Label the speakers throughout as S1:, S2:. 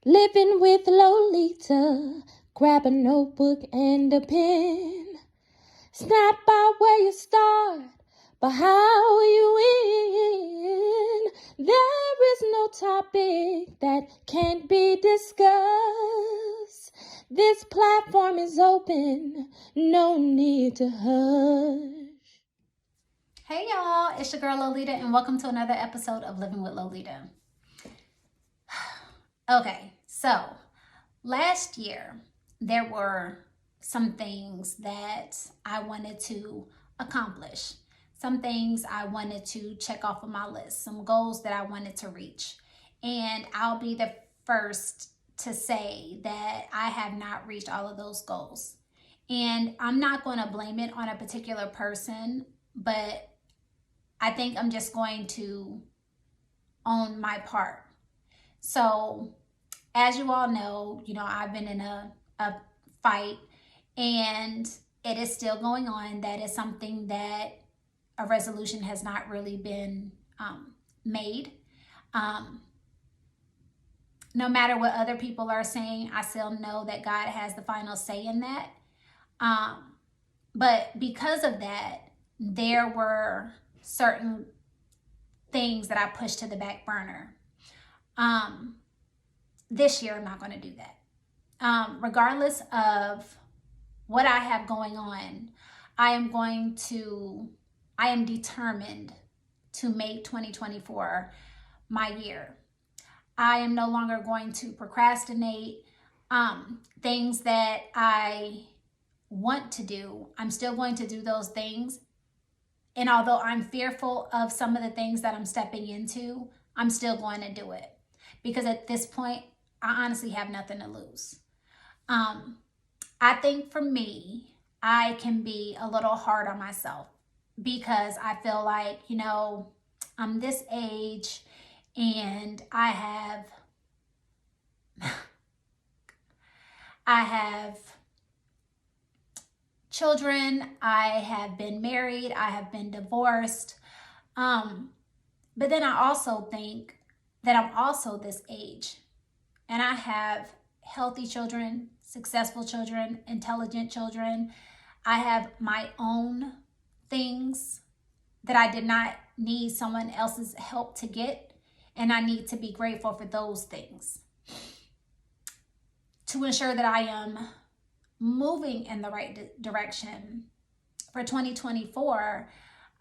S1: Living with Lolita, grab a notebook and a pen. It's not about where you start, but how you win. There is no topic that can't be discussed. This platform is open, no need to hush.
S2: Hey y'all, it's your girl Lolita and welcome to another episode of Living with Lolita. Okay, so last year there were some things that I wanted to accomplish, some things I wanted to check off of my list, some goals that I wanted to reach. And I'll be the first to say that I have not reached all of those goals. And I'm not going to blame it on a particular person, but I think I'm just going to own my part. So, as you all know, I've been in a fight and it is still going on. That is something that a resolution has not really been made. No matter what other people are saying, I still know that God has the final say in that. But because of that, there were certain things that I pushed to the back burner. This year, I'm not going to do that. Regardless of what I have going on, I am determined to make 2024 my year. I am no longer going to procrastinate things that I want to do. I'm still going to do those things. And although I'm fearful of some of the things that I'm stepping into, I'm still going to do it. Because at this point, I honestly have nothing to lose. I think for me, I can be a little hard on myself because I feel like, I'm this age and I have children, I have been married, I have been divorced. But then I also think that I'm also this age and I have healthy children, successful children, intelligent children. I have my own things that I did not need someone else's help to get, and I need to be grateful for those things to ensure that I am moving in the right direction. For 2024,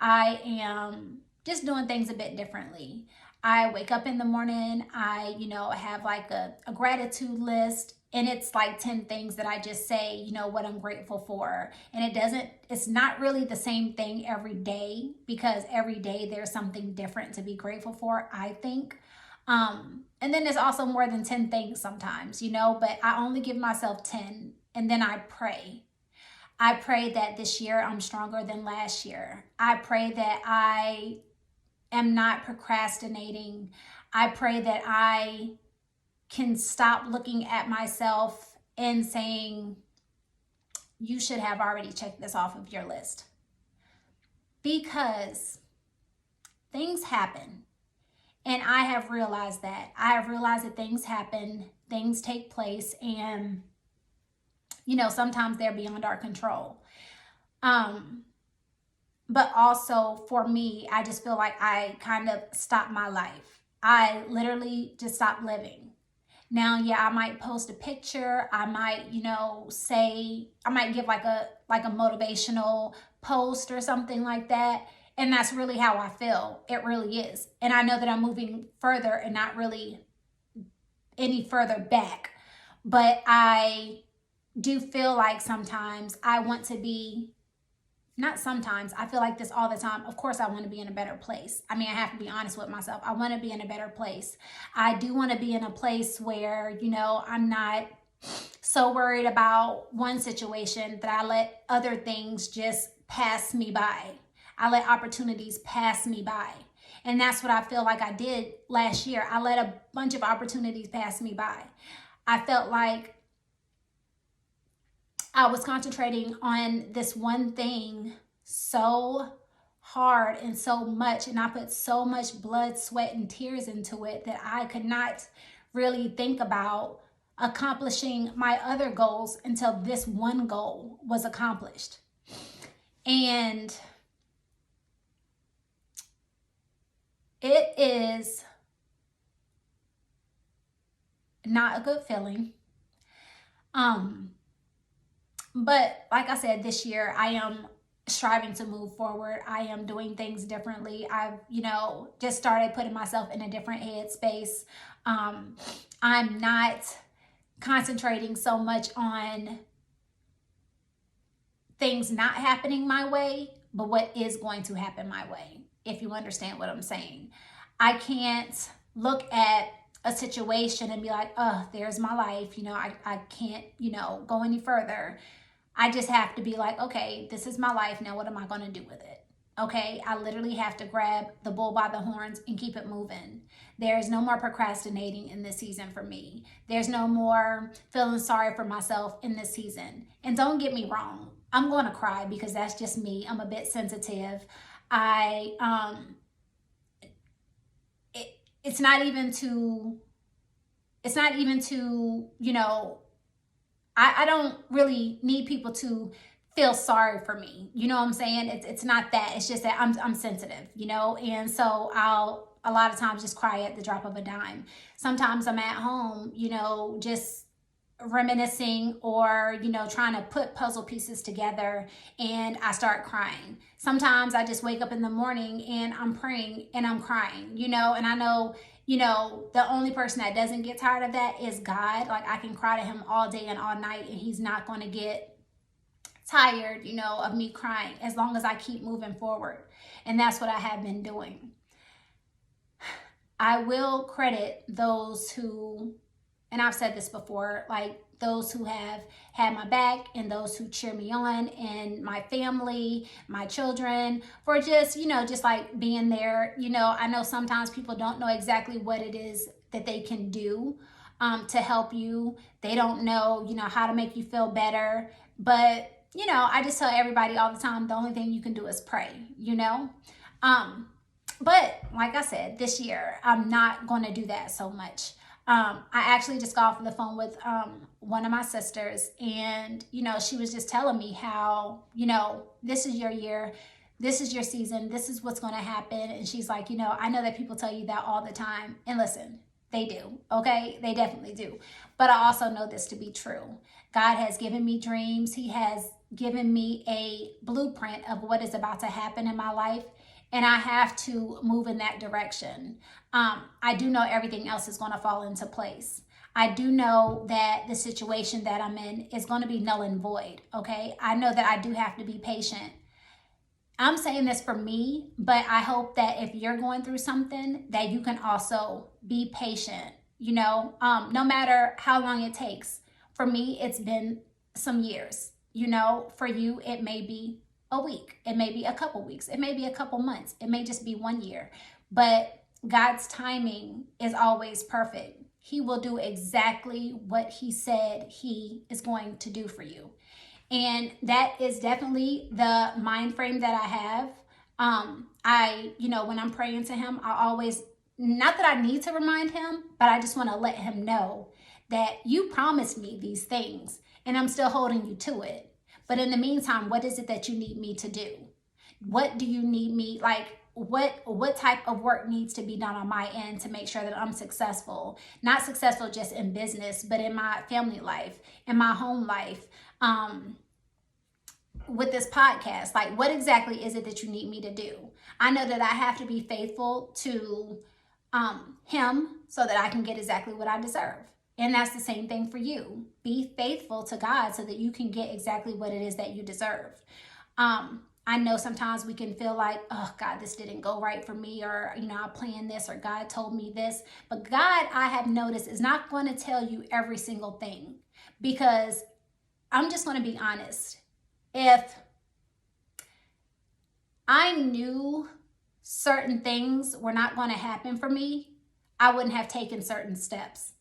S2: I am just doing things a bit differently. I wake up in the morning, I have like a gratitude list, and it's like 10 things that I just say, what I'm grateful for. And it's not really the same thing every day, because every day there's something different to be grateful for, I think. And then there's also more than 10 things sometimes, but I only give myself 10, and then I pray. I pray that this year I'm stronger than last year. I pray that I am not procrastinating. I pray that I can stop looking at myself and saying, you should have already checked this off of your list. Because things happen. And I have realized that. I have realized that things happen, things take place, and sometimes they're beyond our control. But also for me, I just feel like I kind of stopped my life. I literally just stopped living. Now, yeah, I might post a picture. I might, I might give like a motivational post or something like that. And that's really how I feel. It really is. And I know that I'm moving further and not really any further back. But I do feel like sometimes I want to be, not sometimes, I feel like this all the time. Of course, I want to be in a better place. I mean, I have to be honest with myself. I want to be in a better place. I do want to be in a place where, I'm not so worried about one situation that I let other things just pass me by. I let opportunities pass me by. And that's what I feel like I did last year. I let a bunch of opportunities pass me by. I felt like I was concentrating on this one thing so hard and so much, and I put so much blood, sweat, and tears into it that I could not really think about accomplishing my other goals until this one goal was accomplished. And it is not a good feeling. But like I said, this year I am striving to move forward. I am doing things differently. I've, just started putting myself in a different headspace. I'm not concentrating so much on things not happening my way, but what is going to happen my way, if you understand what I'm saying. I can't look at a situation and be like, oh, there's my life. I can't, go any further. I just have to be like, okay, this is my life. Now what am I going to do with it? Okay, I literally have to grab the bull by the horns and keep it moving. There's no more procrastinating in this season for me. There's no more feeling sorry for myself in this season. And don't get me wrong, I'm going to cry because that's just me. I'm a bit sensitive. It's not even to, I don't really need people to feel sorry for me. You know what I'm saying? It's not that. It's just that I'm sensitive, and so I'll a lot of times just cry at the drop of a dime. Sometimes I'm at home, just reminiscing or, trying to put puzzle pieces together and I start crying. Sometimes I just wake up in the morning and I'm praying and I'm crying, and I know, the only person that doesn't get tired of that is God. Like I can cry to him all day and all night and he's not going to get tired, of me crying as long as I keep moving forward. And that's what I have been doing. I will credit those who, and I've said this before, like those who have had my back and those who cheer me on, and my family, my children, for just, just like being there. I know sometimes people don't know exactly what it is that they can do to help you. They don't know, how to make you feel better. But, I just tell everybody all the time, the only thing you can do is pray, But like I said, this year, I'm not going to do that so much. I actually just got off the phone with one of my sisters, and, she was just telling me how, this is your year, this is your season, this is what's going to happen. And she's like, I know that people tell you that all the time. And listen, they do, okay? They definitely do. But I also know this to be true. God has given me dreams. He has given me a blueprint of what is about to happen in my life. And I have to move in that direction. I do know everything else is going to fall into place. I do know that the situation that I'm in is going to be null and void, okay? I know that I do have to be patient. I'm saying this for me, but I hope that if you're going through something, that you can also be patient, no matter how long it takes. For me, it's been some years, for you, it may be a week, it may be a couple weeks, it may be a couple months, it may just be 1 year, but God's timing is always perfect. He will do exactly what he said he is going to do for you. And that is definitely the mind frame that I have. When I'm praying to him, I always, not that I need to remind him, but I just want to let him know that you promised me these things and I'm still holding you to it. But in the meantime, what is it that you need me to do? What do you need me, what type of work needs to be done on my end to make sure that I'm successful? Not successful just in business, but in my family life, in my home life, with this podcast. Like, what exactly is it that you need me to do? I know that I have to be faithful to him so that I can get exactly what I deserve. And that's the same thing for you. Be faithful to God so that you can get exactly what it is that you deserve. I know sometimes we can feel like, oh God, this didn't go right for me, or, I planned this, or God told me this. But God, I have noticed, is not going to tell you every single thing, because I'm just going to be honest. If I knew certain things were not going to happen for me, I wouldn't have taken certain steps.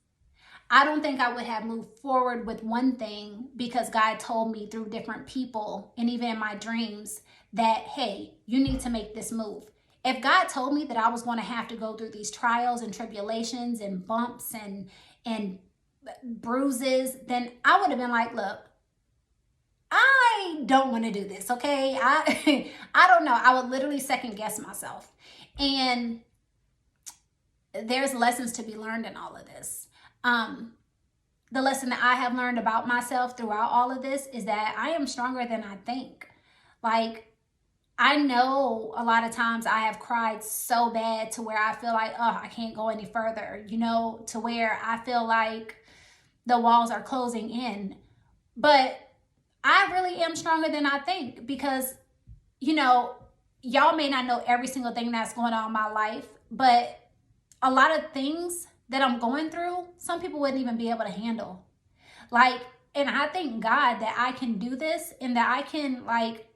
S2: I don't think I would have moved forward with one thing because God told me through different people and even in my dreams that, hey, you need to make this move. If God told me that I was going to have to go through these trials and tribulations and bumps and bruises, then I would have been like, look, I don't want to do this, okay? I don't know. I would literally second guess myself. And there's lessons to be learned in all of this. The lesson that I have learned about myself throughout all of this is that I am stronger than I think. Like, I know a lot of times I have cried so bad to where I feel like, oh, I can't go any further, you know, to where I feel like the walls are closing in. But I really am stronger than I think because, you know, y'all may not know every single thing that's going on in my life, but a lot of things that I'm going through, some people wouldn't even be able to handle. Like, and I thank God that I can do this and that I can, like,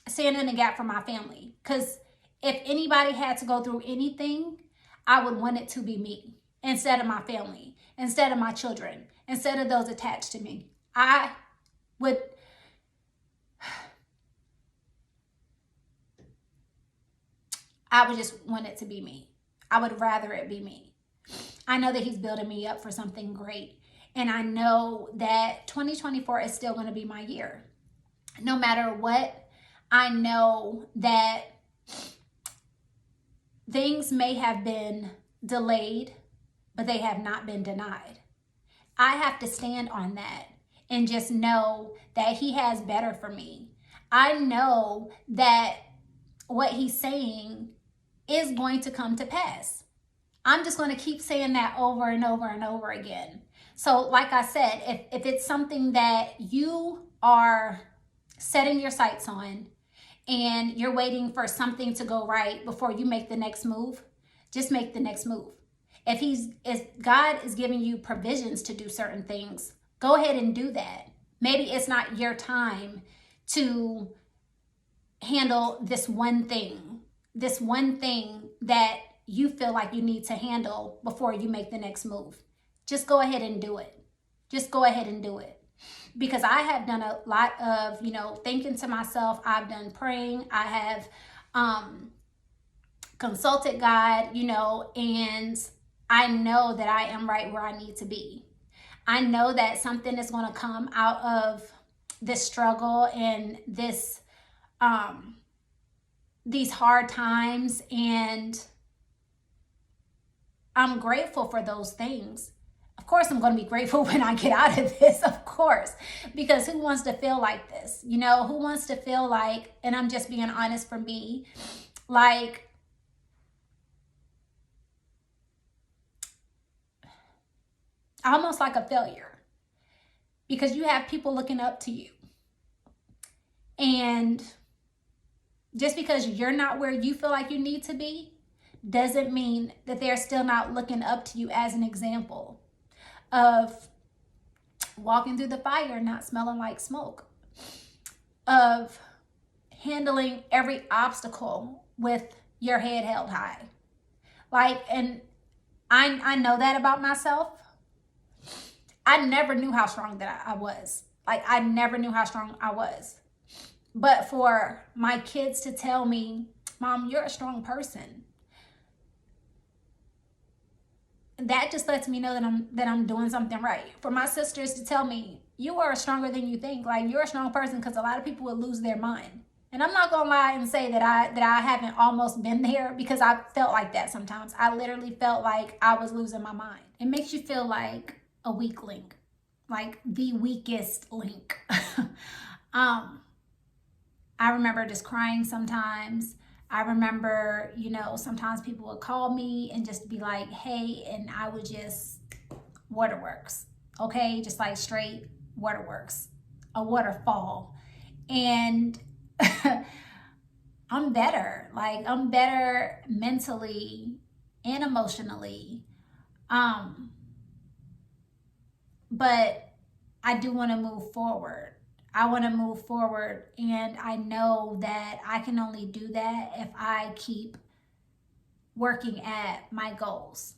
S2: stand in the gap for my family. Because if anybody had to go through anything, I would want it to be me instead of my family, instead of my children, instead of those attached to me. I would just want it to be me. I would rather it be me. I know that he's building me up for something great. And I know that 2024 is still going to be my year. No matter what, I know that things may have been delayed, but they have not been denied. I have to stand on that and just know that he has better for me. I know that what he's saying is going to come to pass. I'm just going to keep saying that over and over and over again. So like I said, if it's something that you are setting your sights on and you're waiting for something to go right before you make the next move, just make the next move. If God is giving you provisions to do certain things, go ahead and do that. Maybe it's not your time to handle this one thing that you feel like you need to handle before you make the next move. Just go ahead and do it. Just go ahead and do it. Because I have done a lot of, thinking to myself. I've done praying. I have consulted God, and I know that I am right where I need to be. I know that something is going to come out of this struggle and these hard times, and I'm grateful for those things. Of course, I'm going to be grateful when I get out of this, of course, because who wants to feel like this? Who wants to feel like, and I'm just being honest for me, like almost like a failure, because you have people looking up to you. And just because you're not where you feel like you need to be doesn't mean that they're still not looking up to you as an example of walking through the fire, not smelling like smoke, of handling every obstacle with your head held high. And I know that about myself. I never knew how strong that I was. I never knew how strong I was. But for my kids to tell me, Mom, you're a strong person, that just lets me know that I'm doing something right. For my sisters to tell me, you are stronger than you think. You're a strong person, because a lot of people would lose their mind. And I'm not gonna lie and say that I haven't almost been there, because I felt like that sometimes. I literally felt like I was losing my mind. It makes you feel like a weak link, like the weakest link. I remember just crying sometimes. I remember, sometimes people would call me and just be like, hey, and I would just, waterworks, okay? Just like straight waterworks, a waterfall. And I'm better. I'm better mentally and emotionally. But I do want to move forward. I want to move forward, and I know that I can only do that if I keep working at my goals.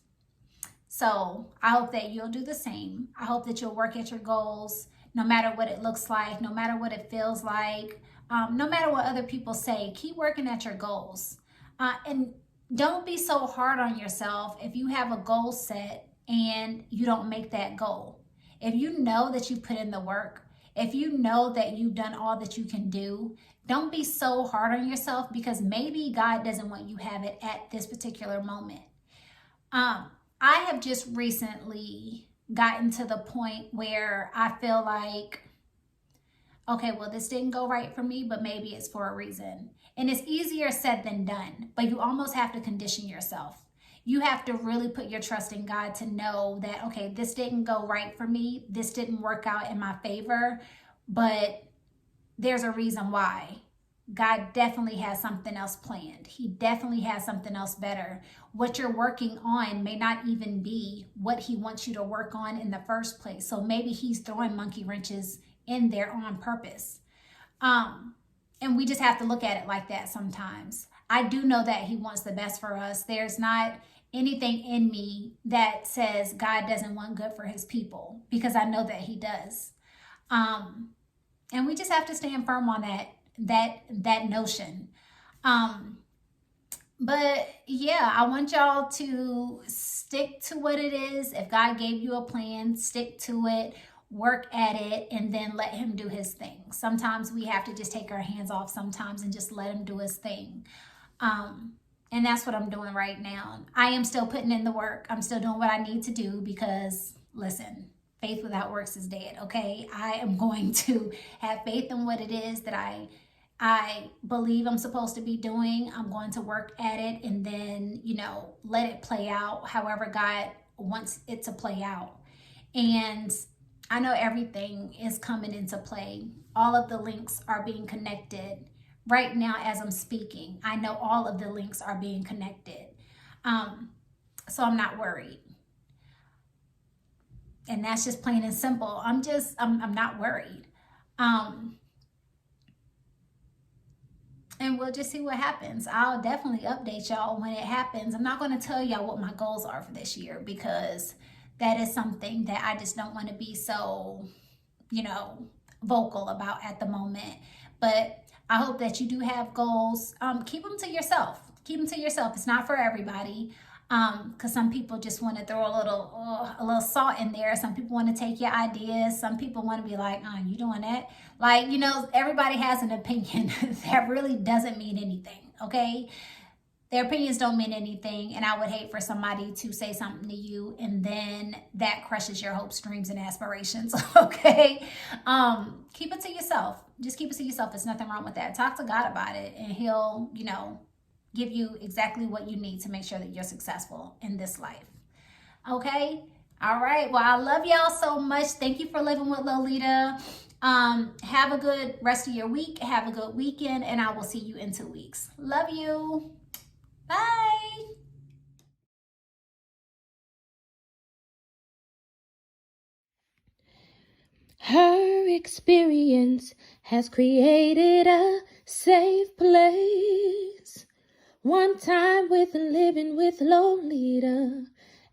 S2: So I hope that you'll do the same. I hope that you'll work at your goals, no matter what it looks like, no matter what it feels like, no matter what other people say. Keep working at your goals. And don't be so hard on yourself if you have a goal set and you don't make that goal. If you know that you put in the work, if you know that you've done all that you can do, don't be so hard on yourself, because maybe God doesn't want you to have it at this particular moment. I have just recently gotten to the point where I feel like, okay, well, this didn't go right for me, but maybe it's for a reason. And it's easier said than done, but you almost have to condition yourself. You have to really put your trust in God to know that, okay, this didn't go right for me. This didn't work out in my favor, but there's a reason why. God definitely has something else planned. He definitely has something else better. What you're working on may not even be what he wants you to work on in the first place. So maybe he's throwing monkey wrenches in there on purpose. And we just have to look at it like that sometimes. I do know that he wants the best for us. There's not anything in me that says God doesn't want good for his people, because I know that he does. And we just have to stand firm on that notion. But yeah, I want y'all to stick to what it is. If God gave you a plan, stick to it, work at it, and then let him do his thing. Sometimes we have to just take our hands off sometimes and just let him do his thing. And that's what I'm doing right now. I am still putting in the work. I'm still doing what I need to do, because listen, faith without works is dead, okay? I am going to have faith in what it is that I believe I'm supposed to be doing. I'm going to work at it, and then, let it play out however God wants it to play out. And I know everything is coming into play. All of the links are being connected right now as I'm speaking. I know all of the links are being connected. So I'm not worried. And that's just plain and simple. I'm not worried. And we'll just see what happens. I'll definitely update y'all when it happens. I'm not going to tell y'all what my goals are for this year, because that is something that I just don't want to be so, vocal about at the moment. But I hope that you do have goals. Keep them to yourself. Keep them to yourself. It's not for everybody. Because some people just want to throw a little salt in there. Some people want to take your ideas. Some people want to be like, oh, you doing that? Like, everybody has an opinion that really doesn't mean anything, okay? Their opinions don't mean anything, and I would hate for somebody to say something to you and then that crushes your hopes, dreams, and aspirations, okay? Keep it to yourself. Just keep it to yourself. There's nothing wrong with that. Talk to God about it, and he'll, give you exactly what you need to make sure that you're successful in this life. Okay? All right. Well, I love y'all so much. Thank you for living with Lolita. Have a good rest of your week. Have a good weekend, and I will see you in 2 weeks. Love you. Bye.
S1: Her experience has created a safe place. One time with living with Lolita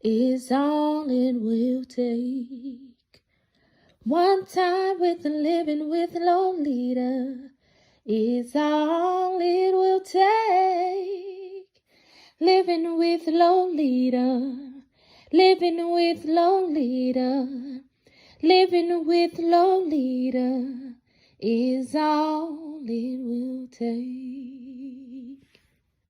S1: is all it will take. One time with living with Lolita is all it will take. Living with Lolita, living with Lolita, living with Lolita is all it will take.